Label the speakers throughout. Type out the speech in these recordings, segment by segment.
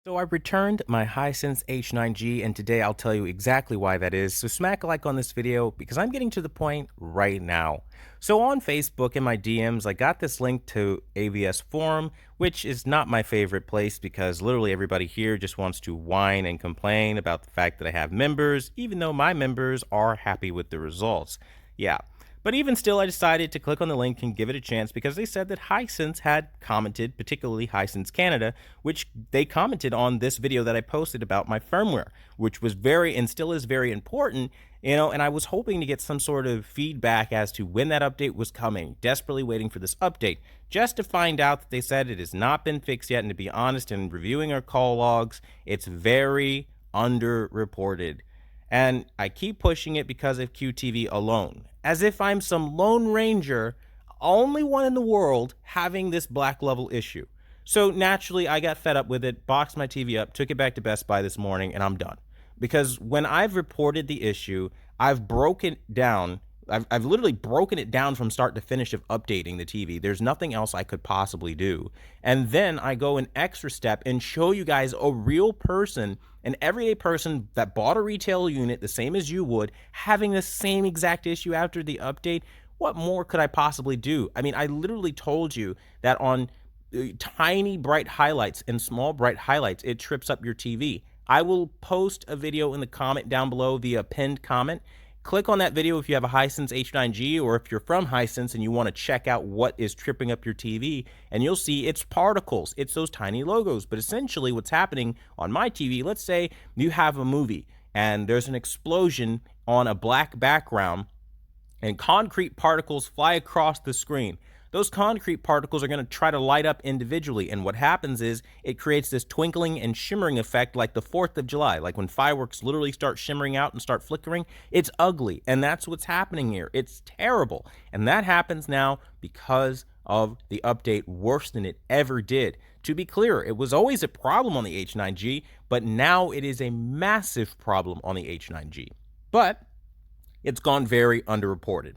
Speaker 1: So I returned my Hisense H9G, and today I'll tell you exactly why that is. So smack a like on this video because I'm getting to the point right now. So on Facebook in my DMs, I got this link to AVS forum, which is not my favorite place because literally everybody here just wants to whine and complain about the fact that I have members, even though my members are happy with the results. Yeah. But even still, I decided to click on the link and give it a chance because they said that Hisense had commented, particularly Hisense Canada, which they commented on this video that I posted about my firmware, which was very and still is very important, and I was hoping to get some sort of feedback as to when that update was coming, desperately waiting for this update, just to find out that they said it has not been fixed yet. And to be honest, in reviewing our call logs, it's very underreported. And I keep pushing it because of QTV alone, as if I'm some lone ranger, only one in the world having this black level issue. So naturally, I got fed up with it, boxed my TV up, took it back to Best Buy this morning, and I'm done. Because when I've reported the issue, I've broken it down. I've literally broken it down from start to finish of updating the TV. There's nothing else I could possibly do. And then I go an extra step and show you guys a real person, an everyday person that bought a retail unit the same as you would, having the same exact issue after the update. What more could I possibly do? I mean, I literally told you that on tiny bright highlights and small bright highlights, it trips up your TV. I will post a video in the comment down below via pinned comment. Click on that video if you have a Hisense H9G, or if you're from Hisense and you want to check out what is tripping up your TV, and you'll see it's particles. It's those tiny logos. But essentially what's happening on my TV, let's say you have a movie and there's an explosion on a black background and concrete particles fly across the screen. Those concrete particles are going to try to light up individually, and what happens is it creates this twinkling and shimmering effect like the 4th of July, like when fireworks literally start shimmering out and start flickering. It's ugly, and that's what's happening here. It's terrible, and that happens now because of the update, worse than it ever did. To be clear, it was always a problem on the H9G, but now it is a massive problem on the H9G. But it's gone very underreported.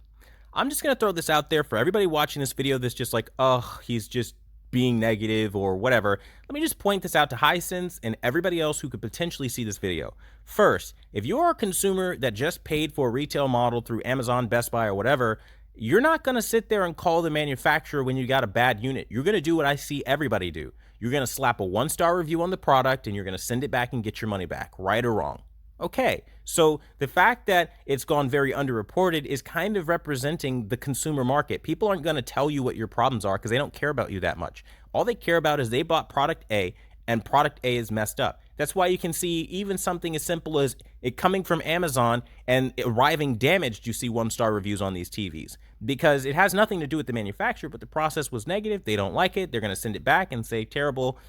Speaker 1: I'm just going to throw this out there for everybody watching this video that's just like, oh, he's just being negative or whatever. Let me just point this out to Hisense and everybody else who could potentially see this video. First, if you are a consumer that just paid for a retail model through Amazon, Best Buy, or whatever, you're not going to sit there and call the manufacturer when you got a bad unit. You're going to do what I see everybody do. You're going to slap a 1-star review on the product and you're going to send it back and get your money back, right or wrong. Okay, so the fact that it's gone very underreported is kind of representing the consumer market. People aren't going to tell you what your problems are because they don't care about you that much. All they care about is they bought product A and product A is messed up. That's why you can see even something as simple as it coming from Amazon and arriving damaged. You see 1-star reviews on these TVs because it has nothing to do with the manufacturer, but the process was negative. They don't like it. They're going to send it back and say terrible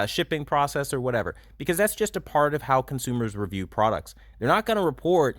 Speaker 1: shipping process or whatever, because that's just a part of how consumers review products. They're not going to report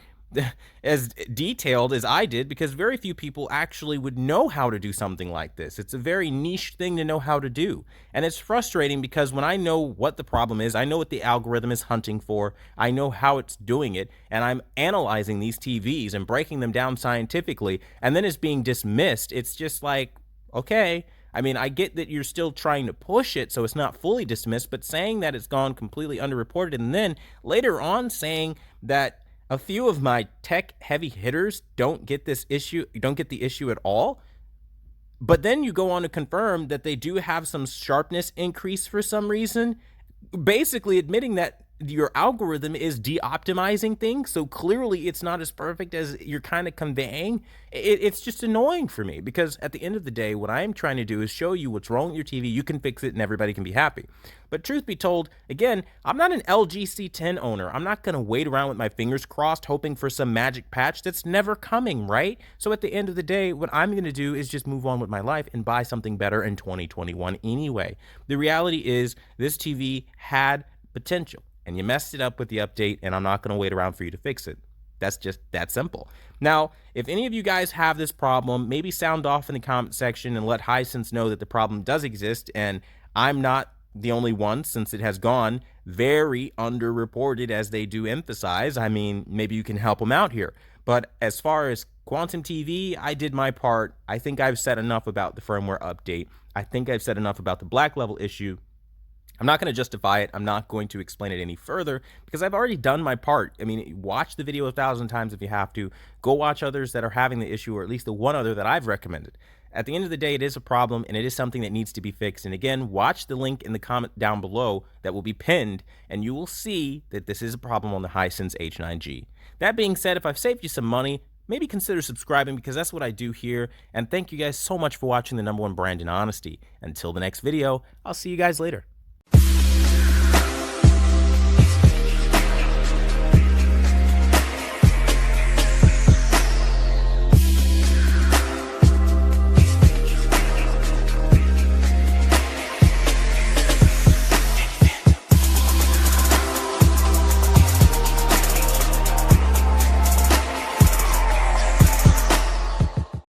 Speaker 1: as detailed as I did because very few people actually would know how to do something like this. It's a very niche thing to know how to do. And it's frustrating because when I know what the problem is, I know what the algorithm is hunting for, I know how it's doing it, and I'm analyzing these TVs and breaking them down scientifically, and then it's being dismissed. It's just like, okay. I mean, I get that you're still trying to push it so it's not fully dismissed, but saying that it's gone completely underreported and then later on saying that a few of my tech heavy hitters don't get the issue at all. But then you go on to confirm that they do have some sharpness increase for some reason, basically admitting that your algorithm is de-optimizing things, so clearly it's not as perfect as you're kind of conveying. It's just annoying for me because at the end of the day, what I'm trying to do is show you what's wrong with your TV. You can fix it and everybody can be happy. But truth be told, again, I'm not an LG C10 owner. I'm not going to wait around with my fingers crossed hoping for some magic patch that's never coming, right? So at the end of the day, what I'm going to do is just move on with my life and buy something better in 2021 anyway. The reality is this TV had potential, and you messed it up with the update, and I'm not going to wait around for you to fix it. That's just that simple. Now, if any of you guys have this problem, maybe sound off in the comment section and let Hisense know that the problem does exist, and I'm not the only one since it has gone very underreported, as they do emphasize. I mean, maybe you can help them out here. But as far as Quantum TV, I did my part. I think I've said enough about the firmware update. I think I've said enough about the black level issue. I'm not going to justify it. I'm not going to explain it any further because I've already done my part. I mean, watch the video 1,000 times if you have to. Go watch others that are having the issue, or at least the one other that I've recommended. At the end of the day, it is a problem and it is something that needs to be fixed. And again, watch the link in the comment down below that will be pinned, and you will see that this is a problem on the Hisense H9G. That being said, if I've saved you some money, maybe consider subscribing because that's what I do here. And thank you guys so much for watching the #1 brand in honesty. Until the next video, I'll see you guys later.